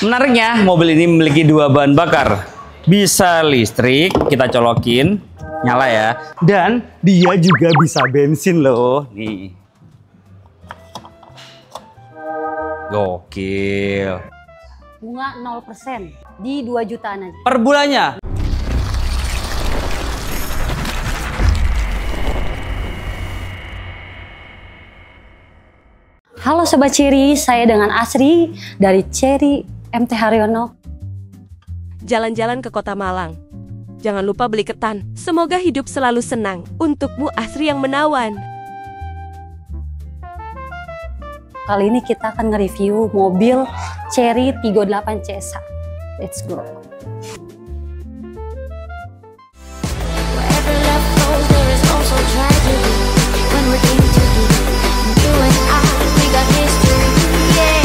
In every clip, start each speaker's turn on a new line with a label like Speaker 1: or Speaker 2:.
Speaker 1: Menariknya, mobil ini memiliki dua bahan bakar. Bisa listrik, kita colokin, nyala ya. Dan dia juga bisa bensin loh. Nih. Gokil.
Speaker 2: Bunga 0% di 2 jutaan aja.
Speaker 1: Per bulannya.
Speaker 2: Halo Sobat Cherry, saya dengan Asri dari Cherry MT Haryono.
Speaker 3: Jalan-jalan ke Kota Malang. Jangan lupa beli ketan. Semoga hidup selalu senang. Untukmu Asri yang menawan.
Speaker 2: Kali ini kita akan nge-review mobil Cherry Tiggo 8 CSH. Let's go.
Speaker 4: Wherever love goes, there is also tragedy. When we're in too deep, you and I, we got history. Yeah.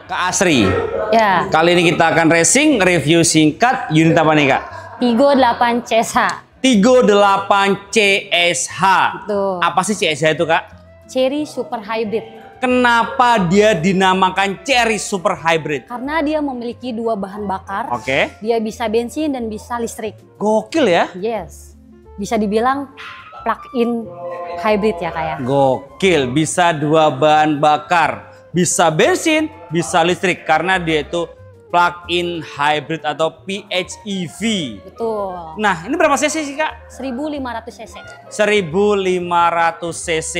Speaker 1: Kak Asri,
Speaker 2: Ya,
Speaker 1: kali ini kita akan racing review singkat unit apa nih Kak?
Speaker 2: Tiggo 8 CSH.
Speaker 1: Tiggo 8 CSH.
Speaker 2: Betul.
Speaker 1: Apa sih CSH itu Kak?
Speaker 2: Cherry Super Hybrid.
Speaker 1: Kenapa dia dinamakan Cherry Super Hybrid?
Speaker 2: Karena dia memiliki 2 bahan bakar.
Speaker 1: Oke.
Speaker 2: Dia bisa bensin dan bisa listrik.
Speaker 1: Gokil ya?
Speaker 2: Yes. Bisa dibilang plug-in hybrid ya Kak ya.
Speaker 1: Gokil, bisa 2 bahan bakar. Bisa bensin, bisa listrik. Karena dia itu plug-in hybrid atau PHEV.
Speaker 2: Betul.
Speaker 1: Nah, ini berapa cc sih Kak?
Speaker 2: 1500 cc.
Speaker 1: 1500 cc.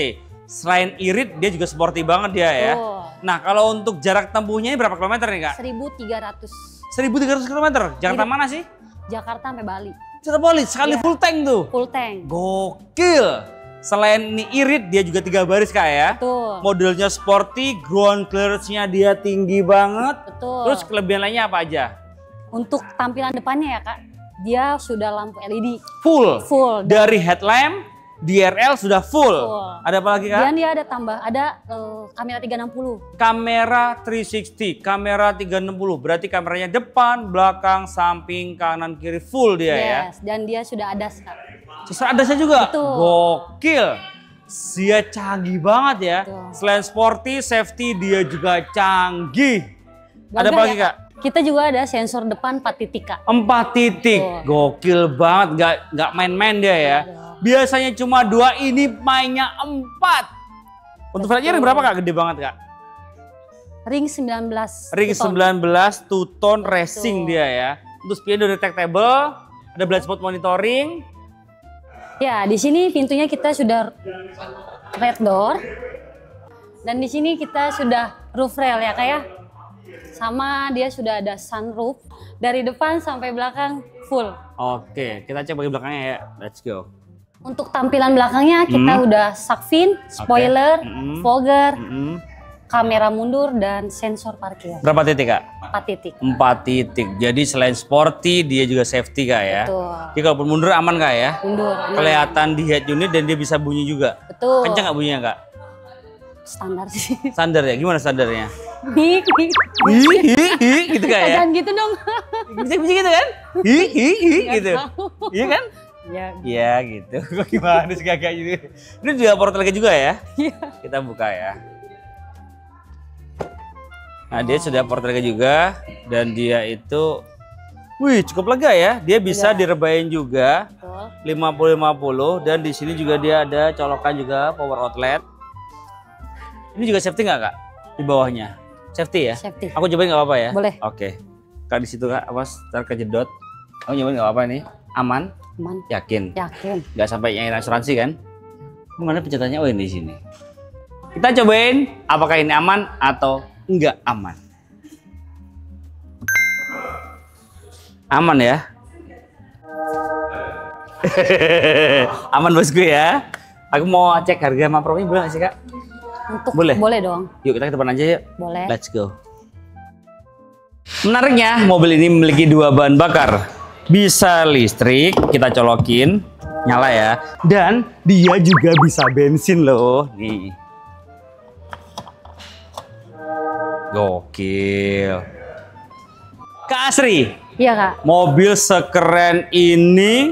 Speaker 1: Selain irit, dia juga sporty banget dia ya.
Speaker 2: Betul.
Speaker 1: Nah, kalau untuk jarak tempuhnya ini berapa kilometer nih Kak?
Speaker 2: 1300.
Speaker 1: 1300 km. Jakarta
Speaker 2: Irit.
Speaker 1: mana sih?
Speaker 2: Jakarta sampai Bali.
Speaker 1: Cirebon, sekali
Speaker 2: Iya.
Speaker 1: full tank tuh.
Speaker 2: Full tank.
Speaker 1: Gokil. Selain ini irit, dia juga 3 baris Kak ya.
Speaker 2: Betul.
Speaker 1: Modelnya sporty, ground clearance-nya dia tinggi banget.
Speaker 2: Betul.
Speaker 1: Terus kelebihan lainnya apa aja?
Speaker 2: Untuk tampilan depannya ya Kak, dia sudah lampu LED.
Speaker 1: Full.
Speaker 2: Full.
Speaker 1: Dari headlamp, DRL sudah full.
Speaker 2: Full.
Speaker 1: Ada apa lagi Kak?
Speaker 2: Dan dia ada kamera 360.
Speaker 1: Kamera 360, kamera 360. Berarti kameranya depan, belakang, samping, kanan, kiri full dia ya.
Speaker 2: Yes, dan dia sudah ada Kak.
Speaker 1: Terus ada saya juga.
Speaker 2: Betul.
Speaker 1: Gokil. Dia canggih banget ya.
Speaker 2: Betul.
Speaker 1: Selain sporty, safety dia juga canggih. Ada
Speaker 2: Gagah
Speaker 1: apa lagi
Speaker 2: ya,
Speaker 1: Kak?
Speaker 2: Kita juga ada sensor depan 4 titik Kak.
Speaker 1: 4 titik.
Speaker 2: Betul.
Speaker 1: Gokil banget, nggak main-main dia ya. Biasanya cuma 2, ini mainnya 4. Untuk velgnya ring berapa Kak? Gede banget Kak.
Speaker 2: Ring 19.
Speaker 1: Ring
Speaker 2: two-tone.
Speaker 1: 19 two-tone racing dia ya. Untuk spion detectable, ada blind spot monitoring.
Speaker 2: Ya, di sini pintunya kita sudah red door. Dan di sini kita sudah roof rail ya Kak ya. Sama dia sudah ada sunroof. Dari depan sampai belakang full.
Speaker 1: Oke, kita cek bagian belakangnya ya. Let's go.
Speaker 2: Untuk tampilan belakangnya kita udah shark fin, spoiler, fogger, kamera mundur, dan sensor parkir.
Speaker 1: Berapa titik Kak?
Speaker 2: 4 titik.
Speaker 1: 4 titik. Jadi selain sporty, dia juga safety Kak ya.
Speaker 2: Betul.
Speaker 1: Jadi kalaupun mundur aman Kak ya.
Speaker 2: Mundur. aman.
Speaker 1: Kelihatan di head unit dan dia bisa bunyi juga.
Speaker 2: Betul.
Speaker 1: Kencang nggak bunyinya Kak?
Speaker 2: Standar sih.
Speaker 1: Standar ya? Gimana standarnya?
Speaker 2: Hi,
Speaker 1: Gitu Kak ya?
Speaker 2: jangan gitu dong.
Speaker 1: Bisa bunyi gitu kan? Gitu.
Speaker 2: tahu.
Speaker 1: Iya kan?
Speaker 2: Ya,
Speaker 1: Iya gitu. Kok gimana sih kakak gitu? Ini juga portal lega juga ya?
Speaker 2: iya.
Speaker 1: Kita buka ya. Nah dia sudah portal lega juga dan dia itu, wih cukup lega ya. Dia bisa direbain juga
Speaker 2: Betul.
Speaker 1: 50-50 dan di sini juga dia ada colokan juga power outlet. Ini juga safety nggak Kak? Di bawahnya safety ya?
Speaker 2: Safety.
Speaker 1: Aku cobain nggak apa-apa ya?
Speaker 2: Boleh.
Speaker 1: Oke. Kak di situ Kak, awas ntar kejedot. Aku nyobain nggak apa-apa nih? Aman?
Speaker 2: Aman.
Speaker 1: Yakin?
Speaker 2: Yakin.
Speaker 1: Nggak sampai yang asuransi kan? Mana pencetannya? Oh ini di sini. Kita cobain apakah ini aman atau enggak aman. Aman ya? Aman bosku ya. Aku mau cek harga sama promonya boleh nggak sih Kak?
Speaker 2: Untuk
Speaker 1: Boleh?
Speaker 2: Boleh dong.
Speaker 1: Yuk kita ke depan aja yuk.
Speaker 2: Boleh.
Speaker 1: Let's go. Menariknya mobil ini memiliki 2 bahan bakar. Bisa listrik, kita colokin, nyala ya. Dan dia juga bisa bensin loh. Nih. Gokil. Kak Asri,
Speaker 2: Iya Kak.
Speaker 1: Mobil sekeren ini,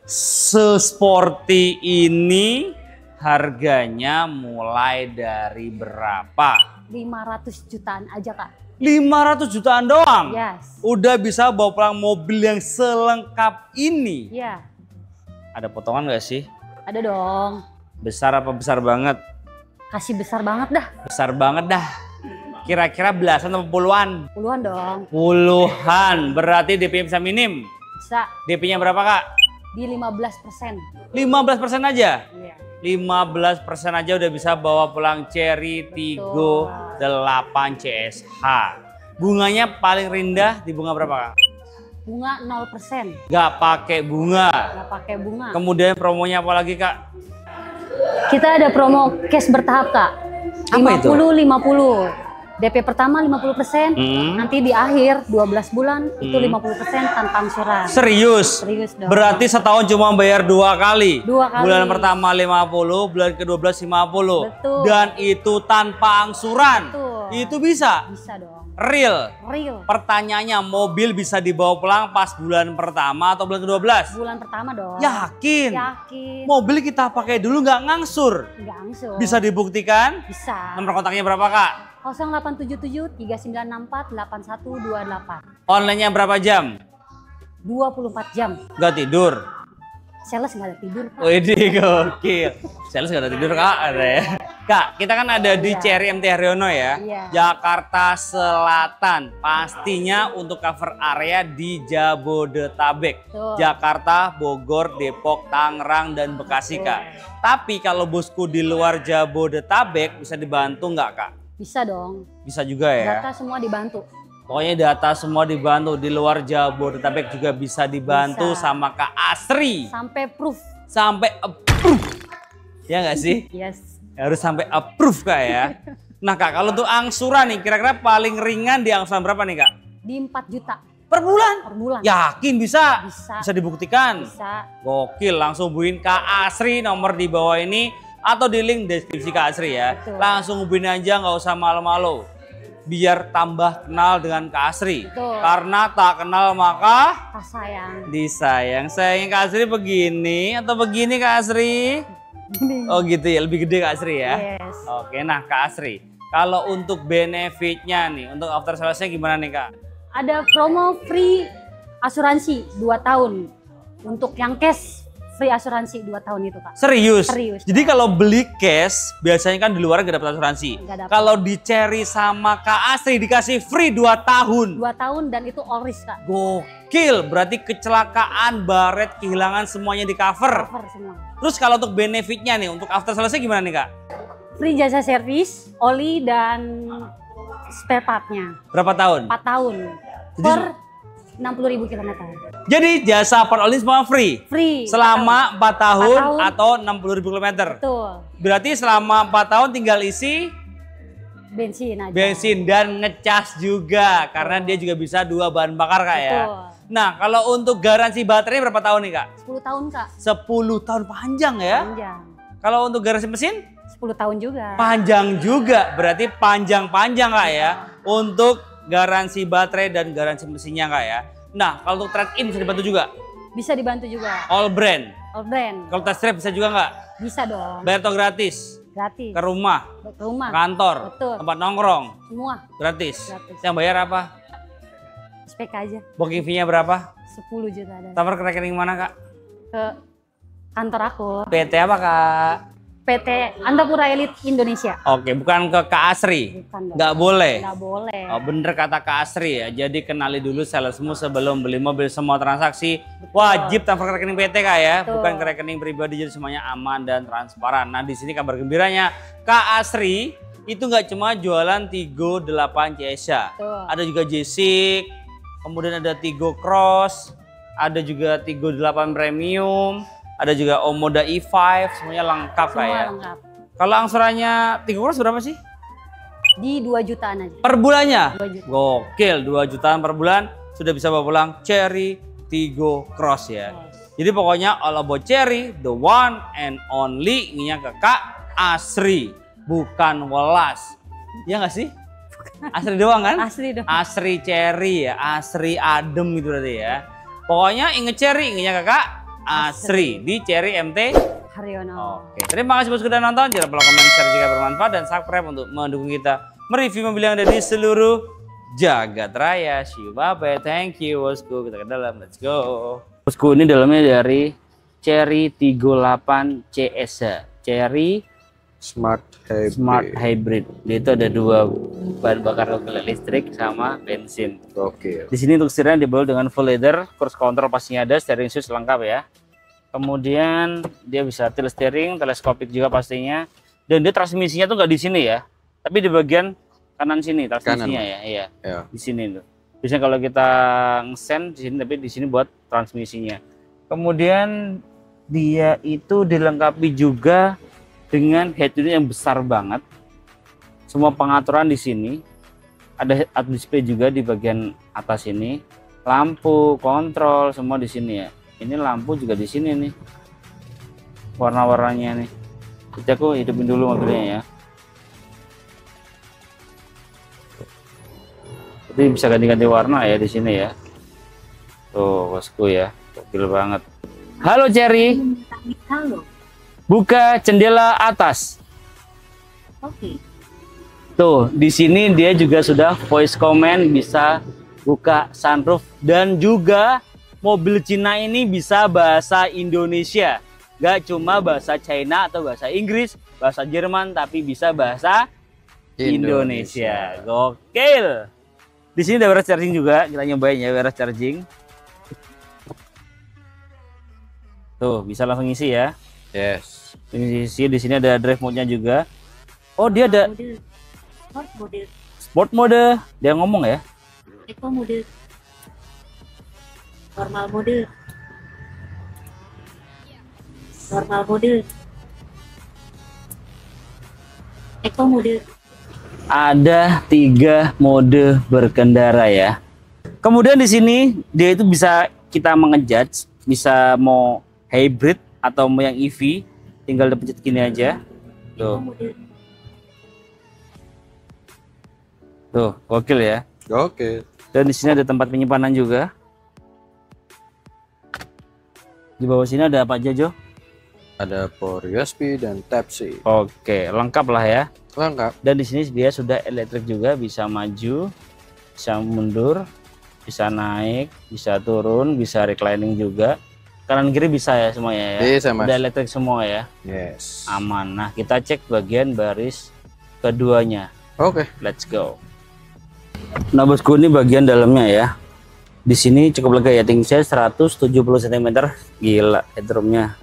Speaker 1: sesporty ini, harganya mulai dari berapa?
Speaker 2: 500 jutaan aja Kak.
Speaker 1: 500 jutaan doang?
Speaker 2: Yes.
Speaker 1: Udah bisa bawa pulang mobil yang selengkap ini.
Speaker 2: Iya.
Speaker 1: Ada potongan gak sih?
Speaker 2: Ada dong.
Speaker 1: Besar apa besar banget?
Speaker 2: Kasih besar banget dah.
Speaker 1: Besar banget dah. Kira-kira belasan atau puluhan?
Speaker 2: Puluhan dong.
Speaker 1: Puluhan. Berarti DP bisa minim.
Speaker 2: Bisa
Speaker 1: DP-nya berapa Kak?
Speaker 2: di 15%.
Speaker 1: 15% aja?
Speaker 2: Iya.
Speaker 1: 15% aja udah bisa bawa pulang Cherry Tiggo 8 CSH. Bunganya paling rendah di bunga berapa Kak?
Speaker 2: Bunga 0%.
Speaker 1: Gak pakai bunga.
Speaker 2: Nggak pakai bunga.
Speaker 1: Kemudian promonya apa lagi Kak?
Speaker 2: Kita ada promo cash bertahap Kak.
Speaker 1: Apa itu?
Speaker 2: 50-50. DP pertama 50%, nanti di akhir 12 bulan itu 50% tanpa angsuran.
Speaker 1: Serius?
Speaker 2: Serius dong.
Speaker 1: Berarti setahun cuma bayar 2 kali?
Speaker 2: 2 kali.
Speaker 1: Bulan pertama 50, bulan ke-12 50.
Speaker 2: Betul.
Speaker 1: Dan itu tanpa angsuran?
Speaker 2: Betul.
Speaker 1: Itu bisa?
Speaker 2: Bisa dong.
Speaker 1: Real?
Speaker 2: Real.
Speaker 1: Pertanyaannya, mobil bisa dibawa pulang pas bulan pertama atau bulan ke-12?
Speaker 2: Bulan pertama dong.
Speaker 1: Yakin?
Speaker 2: Yakin.
Speaker 1: Mobil kita pakai dulu nggak ngangsur?
Speaker 2: Nggak angsuran.
Speaker 1: Bisa dibuktikan?
Speaker 2: Bisa.
Speaker 1: Nomor kontaknya berapa Kak?
Speaker 2: 0877 3964 8128.
Speaker 1: Online-nya berapa jam?
Speaker 2: 24 jam.
Speaker 1: Nggak tidur?
Speaker 2: Sales nggak ada tidur Kak.
Speaker 1: Widih gokil. Sales nggak ada tidur Kak ada ya. Kak, kita kan ada di
Speaker 2: Iya.
Speaker 1: Cherry MT Haryono ya.
Speaker 2: Iya.
Speaker 1: Jakarta Selatan. Pastinya untuk cover area di Jabodetabek.
Speaker 2: Betul.
Speaker 1: Jakarta, Bogor, Depok, Tangerang, dan Bekasi Kak. Tapi kalau bosku di luar Jabodetabek bisa dibantu nggak Kak?
Speaker 2: Bisa dong.
Speaker 1: Bisa juga ya.
Speaker 2: Data semua dibantu.
Speaker 1: Pokoknya data semua dibantu. Di luar Jabodetabek juga bisa dibantu
Speaker 2: Bisa.
Speaker 1: sama Kak Asri.
Speaker 2: Sampai proof.
Speaker 1: Sampai approve. Ya nggak sih?
Speaker 2: Yes.
Speaker 1: Harus sampai approve Kak ya. Nah Kak, kalau untuk angsuran nih kira-kira paling ringan di angsuran berapa nih Kak?
Speaker 2: Di 4 juta
Speaker 1: Per bulan?
Speaker 2: per bulan.
Speaker 1: Yakin bisa?
Speaker 2: Bisa.
Speaker 1: Bisa dibuktikan?
Speaker 2: Bisa.
Speaker 1: Gokil, langsung hubungin Kak Asri nomor di bawah ini atau di link deskripsi Kak Asri ya.
Speaker 2: Betul.
Speaker 1: Langsung hubungin aja, nggak usah malu-malu. Biar tambah kenal dengan Kak Asri.
Speaker 2: Betul.
Speaker 1: Karena tak kenal maka
Speaker 2: Tak sayang.
Speaker 1: disayang. Sayang Kak Asri begini atau begini Kak Asri? Oh gitu ya, lebih gede Kak Asri ya?
Speaker 2: Yes.
Speaker 1: Oke, nah Kak Asri, kalau untuk benefitnya nih, untuk after salesnya gimana nih Kak?
Speaker 2: Ada promo free asuransi 2 tahun. Untuk yang cash free asuransi 2 tahun itu Kak.
Speaker 1: Serius?
Speaker 2: Serius.
Speaker 1: Jadi kalau beli cash, biasanya kan di luar nggak dapat asuransi.
Speaker 2: Nggak dapat.
Speaker 1: Kalau di Cherry sama Kak Asri dikasih free 2 tahun.
Speaker 2: 2 tahun dan itu all risk Kak.
Speaker 1: Gokil, berarti kecelakaan, baret, kehilangan semuanya di cover.
Speaker 2: Cover semua.
Speaker 1: Terus kalau untuk benefitnya nih, untuk after salesnya gimana nih Kak?
Speaker 2: Free jasa servis, oli dan spare partnya.
Speaker 1: Berapa tahun?
Speaker 2: 4 tahun.
Speaker 1: Jadi
Speaker 2: Per 60.000 km.
Speaker 1: Jadi jasa part oli semua free?
Speaker 2: Free.
Speaker 1: Selama 4 tahun,
Speaker 2: 4 tahun.
Speaker 1: atau 60.000 km?
Speaker 2: Betul.
Speaker 1: Berarti selama 4 tahun tinggal isi
Speaker 2: Bensin aja.
Speaker 1: bensin dan ngecas juga. Karena dia juga bisa 2 bahan bakar Kak ya.
Speaker 2: Betul.
Speaker 1: Nah kalau untuk garansi baterai berapa tahun nih Kak?
Speaker 2: 10 tahun Kak.
Speaker 1: 10 tahun, panjang ya.
Speaker 2: Panjang.
Speaker 1: Kalau untuk garansi mesin?
Speaker 2: 10 tahun juga.
Speaker 1: Panjang juga. Berarti panjang-panjang Kak ya. Untuk garansi baterai dan garansi mesinnya Kak ya. Nah kalau untuk trade-in bisa dibantu juga?
Speaker 2: Bisa dibantu juga.
Speaker 1: All brand.
Speaker 2: All brand.
Speaker 1: Kalau test drive bisa juga nggak?
Speaker 2: Bisa dong.
Speaker 1: Bayar atau gratis?
Speaker 2: Gratis.
Speaker 1: Ke rumah,
Speaker 2: Ke rumah.
Speaker 1: kantor,
Speaker 2: Betul.
Speaker 1: tempat nongkrong,
Speaker 2: Semua.
Speaker 1: gratis.
Speaker 2: Gratis.
Speaker 1: Yang bayar apa?
Speaker 2: SPK aja.
Speaker 1: Booking fee-nya berapa?
Speaker 2: 10 juta ada.
Speaker 1: Transfer ke rekening mana Kak?
Speaker 2: Ke kantor aku.
Speaker 1: PT apa Kak?
Speaker 2: PT Antapura Elite Indonesia.
Speaker 1: Oke, bukan ke Kak Asri.
Speaker 2: Bukan dong.
Speaker 1: Nggak boleh.
Speaker 2: Nggak boleh.
Speaker 1: Oh, bener kata Kak Asri ya. Jadi kenali dulu salesmu sebelum beli mobil. Semua transaksi wajib transfer ke rekening PT Kak ya,
Speaker 2: Betul.
Speaker 1: bukan ke rekening pribadi. Jadi semuanya aman dan transparan. Nah di sini kabar gembiranya Kak Asri itu nggak cuma jualan Tiggo 8 CSH.
Speaker 2: Betul.
Speaker 1: Ada juga J6, kemudian ada Tiggo Cross, ada juga Tiggo 8 Premium, ada juga Omoda E5, semuanya lengkap Kak
Speaker 2: Semua
Speaker 1: ya.
Speaker 2: lengkap.
Speaker 1: Kalau angsurannya Tiggo Cross berapa sih?
Speaker 2: Di 2 jutaan aja.
Speaker 1: Per bulannya?
Speaker 2: 2 juta.
Speaker 1: Gokil, 2 jutaan per bulan sudah bisa bawa pulang Cherry Tiggo Cross ya. Jadi pokoknya all about Cherry, the one and only, inginnya ke Kak Asri, bukan Welas. Ya nggak sih? Asri doang kan?
Speaker 2: Asri dong.
Speaker 1: Asri Cherry ya, Asri adem gitu berarti ya. Pokoknya inget Cherry, ingetnya kakak Asri di Cherry MT
Speaker 2: Haryono.
Speaker 1: Oke, terima kasih bosku sudah nonton. Jangan lupa komen, share jika bermanfaat dan subscribe untuk mendukung kita mereview mobil yang ada di seluruh jagat raya. See you, bye-bye. Thank you bosku. Kita ke dalam, let's go. Bosku, ini dalamnya dari Cherry 38 CS, Cherry
Speaker 5: Smart
Speaker 1: Hybrid. Dia itu ada dua bahan bakar listrik sama bensin.
Speaker 5: Oke.
Speaker 1: Di sini untuk setirnya dibalut dengan full leather, cruise control pastinya ada, steering shoes lengkap ya. Kemudian dia bisa tilt steering, teleskopik juga pastinya. Dan dia transmisinya tuh nggak di sini ya, tapi di bagian kanan sini transmisinya ya. Iya.
Speaker 5: Ya.
Speaker 1: Di sini tuh. Biasanya kalau kita ngesen di sini, tapi di sini buat transmisinya. Kemudian dia itu dilengkapi juga dengan head unit yang besar banget. Semua pengaturan di sini. Ada head up display juga di bagian atas ini. Lampu, kontrol semua di sini ya. Ini lampu juga di sini nih. Warna-warnanya nih. Jadi aku hidupin dulu mobilnya ya. Jadi bisa ganti-ganti warna ya di sini ya. Tuh bosku ya, gokil banget. Halo Cherry.
Speaker 6: Halo.
Speaker 1: Buka jendela atas.
Speaker 6: Oke.
Speaker 1: Tuh, di sini dia juga sudah voice command, bisa buka sunroof, dan juga mobil Cina ini bisa bahasa Indonesia. Gak cuma bahasa China atau bahasa Inggris, bahasa Jerman, tapi bisa bahasa Indonesia. Gokil. Di sini ada wireless charging juga, kita nyobain ya wireless charging. Tuh, bisa langsung isi ya.
Speaker 5: Yes.
Speaker 1: Ini di sini ada drive mode-nya juga. Oh, dia ada
Speaker 6: Mode. Sport mode.
Speaker 1: sport mode. Dia ngomong ya.
Speaker 6: Eco mode. Normal mode. Normal mode. Eco mode.
Speaker 1: Ada 3 mode berkendara ya. Kemudian di sini dia itu bisa kita mengejudge, bisa mau hybrid atau mau yang EV, tinggal dipencet gini aja.
Speaker 6: Eco
Speaker 1: Tuh,
Speaker 6: mode.
Speaker 1: tuh, gokil ya.
Speaker 5: Oke.
Speaker 1: Dan di sini ada tempat penyimpanan juga. Di bawah sini ada apa aja, Jo?
Speaker 5: Ada port USB dan Type C.
Speaker 1: Oke, lengkap lah ya.
Speaker 5: Lengkap.
Speaker 1: Dan di sini dia sudah elektrik juga, bisa maju, bisa mundur, bisa naik, bisa turun, bisa reclining juga. Kanan kiri bisa ya semuanya ya.
Speaker 5: Bisa, Mas.
Speaker 1: Udah elektrik semua ya.
Speaker 5: Yes.
Speaker 1: Aman. Nah, kita cek bagian baris keduanya.
Speaker 5: Oke.
Speaker 1: Let's go. Nah, bosku, ini bagian dalamnya ya. Di sini cukup lega ya, tingginya 170 cm. Gila, headroomnya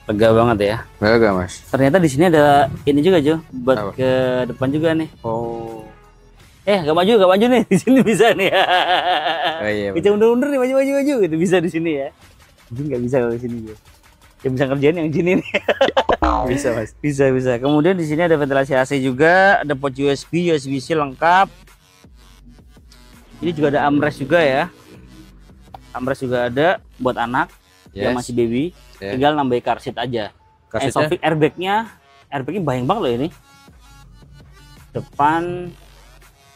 Speaker 1: lega banget ya.
Speaker 5: Enggak, Mas.
Speaker 1: Ternyata di sini ada ini juga, Jo, buat
Speaker 5: Apa?
Speaker 1: ke depan juga nih.
Speaker 5: Oh.
Speaker 1: Gak maju nih. Di sini bisa nih.
Speaker 5: Oh iya.
Speaker 1: Kita undur nih, maju gitu bisa di sini ya. Jadi nggak bisa kalau di sini, Jo. Yang bisa kerjain yang sini nih.
Speaker 5: Bisa, Mas.
Speaker 1: Bisa. Kemudian di sini ada ventilasi AC juga, ada port USB-C lengkap. Ini juga ada armrest juga ya. Armrest juga ada buat anak yang
Speaker 5: Yes.
Speaker 1: masih baby.
Speaker 5: Yeah.
Speaker 1: Tinggal nambah car seat aja.
Speaker 5: Car seatnya?
Speaker 1: Sofix airbagnya banyak banget loh ini. Depan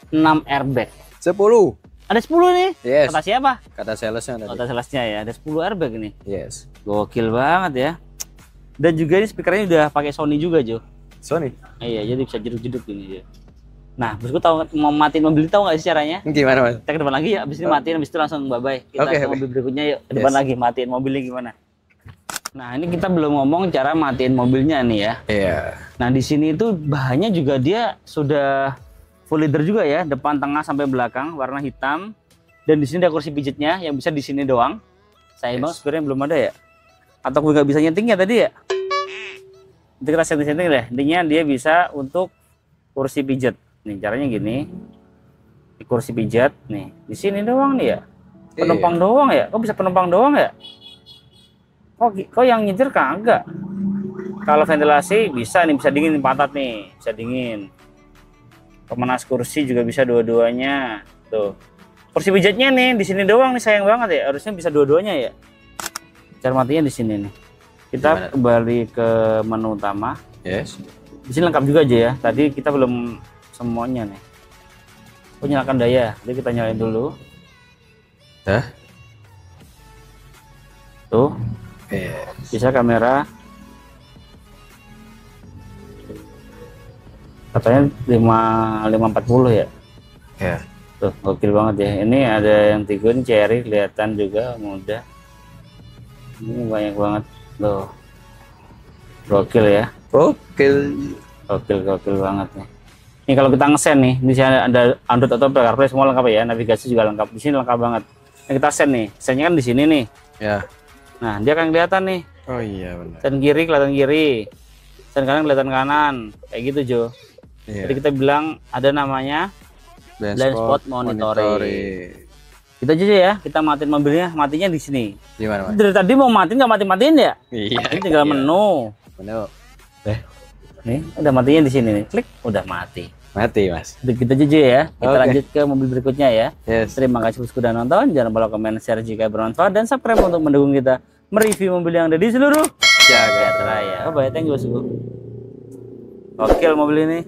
Speaker 1: 6 airbag.
Speaker 5: 10.
Speaker 1: Ada 10 nih.
Speaker 5: Yes.
Speaker 1: Kata siapa?
Speaker 5: Kata salesnya tadi.
Speaker 1: Kata salesnya ya. Ada 10 airbag ini.
Speaker 5: Yes.
Speaker 1: Gokil banget ya. Dan juga ini speakernya udah pakai Sony juga, Jo.
Speaker 5: Sony.
Speaker 1: Iya, jadi bisa jeduk-jeduk ini, Jo. Nah, bosku tahu mau matiin mobil, tahu nggak sih caranya?
Speaker 5: Gimana, Mas?
Speaker 1: Kita ke depan lagi ya, abis ini matiin, abis itu langsung bye-bye. Kita
Speaker 5: Oke,
Speaker 1: ke
Speaker 5: oke.
Speaker 1: mobil berikutnya yuk, ke depan
Speaker 5: Yes.
Speaker 1: lagi, matiin mobilnya gimana. Nah, ini kita belum ngomong cara matiin mobilnya nih ya.
Speaker 5: Iya.
Speaker 1: Nah, di sini itu bahannya juga dia sudah full leather juga ya, depan, tengah, sampai belakang, warna hitam. Dan di sini ada kursi pijitnya yang bisa di sini doang. Sayang banget sebenarnya belum ada ya. Atau gue nggak bisa nyetingnya tadi ya. Nanti kita setting-setting deh. Intinya dia bisa untuk kursi pijat. Nih caranya gini. Di kursi pijat nih. Di sini doang nih ya. Penumpang doang ya. Kok bisa penumpang doang ya? Kok yang nyetir kagak? Kalau ventilasi bisa nih, bisa dingin nih, pantat nih, bisa dingin. Pemanas kursi juga bisa dua-duanya. Tuh. Kursi pijatnya nih di sini doang nih, sayang banget ya. Harusnya bisa dua-duanya ya. Cara matinya di sini nih. Kita
Speaker 5: Gimana?
Speaker 1: kembali ke menu utama.
Speaker 5: Yes.
Speaker 1: Di sini lengkap juga aja ya. Tadi kita belum semuanya nih. Nyalakan daya. Jadi kita nyalain dulu.
Speaker 5: Dah.
Speaker 1: Tuh, bisa kamera. Katanya 540 ya.
Speaker 5: Ya.
Speaker 1: Tuh, gokil banget ya. Ini ada yang Tigun Cherry, kelihatan juga muda. Ini banyak banget. Tuh. Gokil ya.
Speaker 5: Gokil.
Speaker 1: Gokil banget nih. Ini kalau kita ngesen nih, di sini ada Android atau CarPlay semua lengkap ya, navigasi juga lengkap. Di sini lengkap banget. Nah, kita sen nih, sennya kan di sini nih.
Speaker 5: Ya.
Speaker 1: Nah, dia akan kelihatan nih.
Speaker 5: Oh iya benar.
Speaker 1: Sen kiri kelihatan kiri, sen kanan kelihatan kanan, kayak gitu Jo.
Speaker 5: Iya.
Speaker 1: Jadi kita bilang ada namanya blind spot monitoring. Kita aja ya, kita matiin mobilnya, matinya di sini.
Speaker 5: Gimana Mas?
Speaker 1: Dari tadi mau matiin nggak mati-matiin ya?
Speaker 5: Iya.
Speaker 1: Ini tinggal menu.
Speaker 5: Menu.
Speaker 1: Nih, udah matinya di sini nih. Klik, udah mati.
Speaker 5: Mati Mas.
Speaker 1: Udah kita aja ya. Kita
Speaker 5: Oke.
Speaker 1: lanjut ke mobil berikutnya ya.
Speaker 5: Yes.
Speaker 1: Terima kasih sudah nonton. Jangan lupa komen, share jika bermanfaat dan subscribe untuk mendukung kita mereview mobil yang ada di seluruh
Speaker 5: Jagat
Speaker 1: raya. Bye bye, thank you bosku. Gokil mobil ini.